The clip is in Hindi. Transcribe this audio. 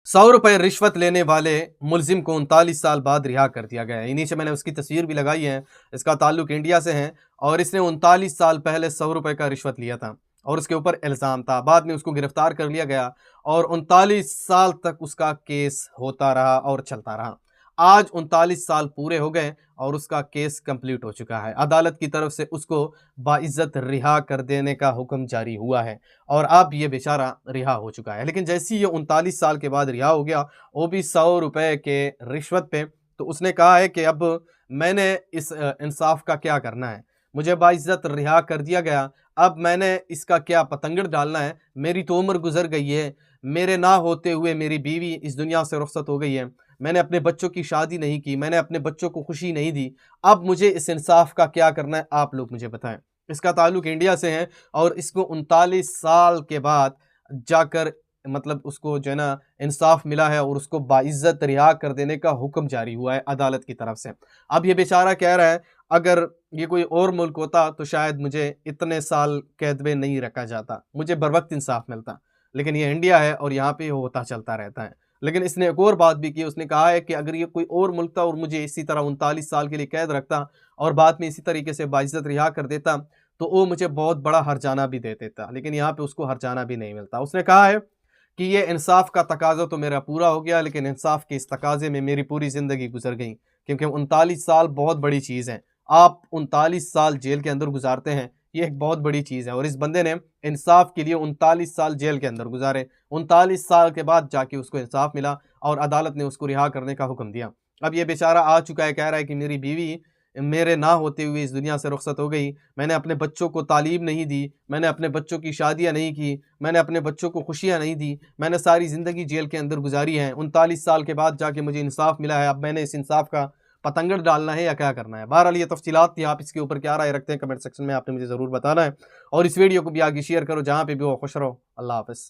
₹100 रिश्वत लेने वाले मुलजिम को 39 साल बाद रिहा कर दिया गया है। नीचे मैंने उसकी तस्वीर भी लगाई है। इसका ताल्लुक इंडिया से है और इसने 39 साल पहले ₹100 का रिश्वत लिया था और उसके ऊपर इल्ज़ाम था। बाद में उसको गिरफ्तार कर लिया गया और 39 साल तक उसका केस होता रहा और चलता रहा। आज 39 साल पूरे हो गए और उसका केस कंप्लीट हो चुका है। अदालत की तरफ से उसको बाइज़्ज़त रिहा कर देने का हुक्म जारी हुआ है और अब ये बेचारा रिहा हो चुका है। लेकिन जैसे ही ये 39 साल के बाद रिहा हो गया, वो भी ₹100 के रिश्वत पे, तो उसने कहा है कि अब मैंने इस इंसाफ़ का क्या करना है? मुझे बाइज़्ज़त रिहा कर दिया गया, अब मैंने इसका क्या पतंगड़ डालना है? मेरी तो उम्र गुज़र गई है, मेरे ना होते हुए मेरी बीवी इस दुनिया से रुखसत हो गई है। मैंने अपने बच्चों की शादी नहीं की, मैंने अपने बच्चों को खुशी नहीं दी। अब मुझे इस इंसाफ़ का क्या करना है, आप लोग मुझे बताएँ। इसका ताल्लुक इंडिया से है और इसको 39 साल के बाद जाकर मतलब उसको जो है ना इंसाफ मिला है और उसको बाइज़्ज़त रिहा कर देने का हुक्म जारी हुआ है अदालत की तरफ से। अब ये बेचारा कह रहा है, अगर ये कोई और मुल्क होता तो शायद मुझे इतने साल कैद में नहीं रखा जाता, मुझे बरवक़्त इंसाफ मिलता। लेकिन ये इंडिया है और यहाँ पे होता चलता रहता है। लेकिन इसने एक और बात भी की, उसने कहा है कि अगर ये कोई और मुल्क था और मुझे इसी तरह 39 साल के लिए कैद रखता और बाद में इसी तरीके से बाइज़्ज़त रिहा कर देता, तो वो मुझे बहुत बड़ा हर्जाना भी दे देता। लेकिन यहाँ पे उसको हर्जाना भी नहीं मिलता। उसने कहा है कि ये इंसाफ़ का तकाज़ा तो मेरा पूरा हो गया, लेकिन इंसाफ़ के इस तकाज़े में मेरी पूरी ज़िंदगी गुज़र गई, क्योंकि 39 साल बहुत बड़ी चीज़ है। आप 39 साल जेल के अंदर गुज़ारते हैं, ये एक बहुत बड़ी चीज़ है और इस बंदे ने इंसाफ़ के लिए 39 साल जेल के अंदर गुज़ारे। 39 साल के बाद जाके उसको इंसाफ़ मिला और अदालत ने उसको रिहा करने का हुक्म दिया। अब ये बेचारा आ चुका है, कह रहा है कि मेरी बीवी मेरे ना होते हुए इस दुनिया से रुखसत हो गई। मैंने अपने बच्चों को तालीम नहीं दी, मैंने अपने बच्चों की शादियाँ नहीं की, मैंने अपने बच्चों को खुशियाँ नहीं दी, मैंने सारी ज़िंदगी जेल के अंदर गुज़ारी है। 39 साल के बाद जाके मुझे इंसाफ़ मिला है, अब मैंने इस इंसाफ़ का पतंगड़ डालना है या क्या करना है? बहरहाल ये तफ़सीलात थी, आप इसके ऊपर क्या राय रखते हैं कमेंट सेक्शन में आपने मुझे ज़रूर बताना है और इस वीडियो को भी आगे शेयर करो, जहाँ पे भी हो खुश रहो। अल्लाह हाफ़िज़।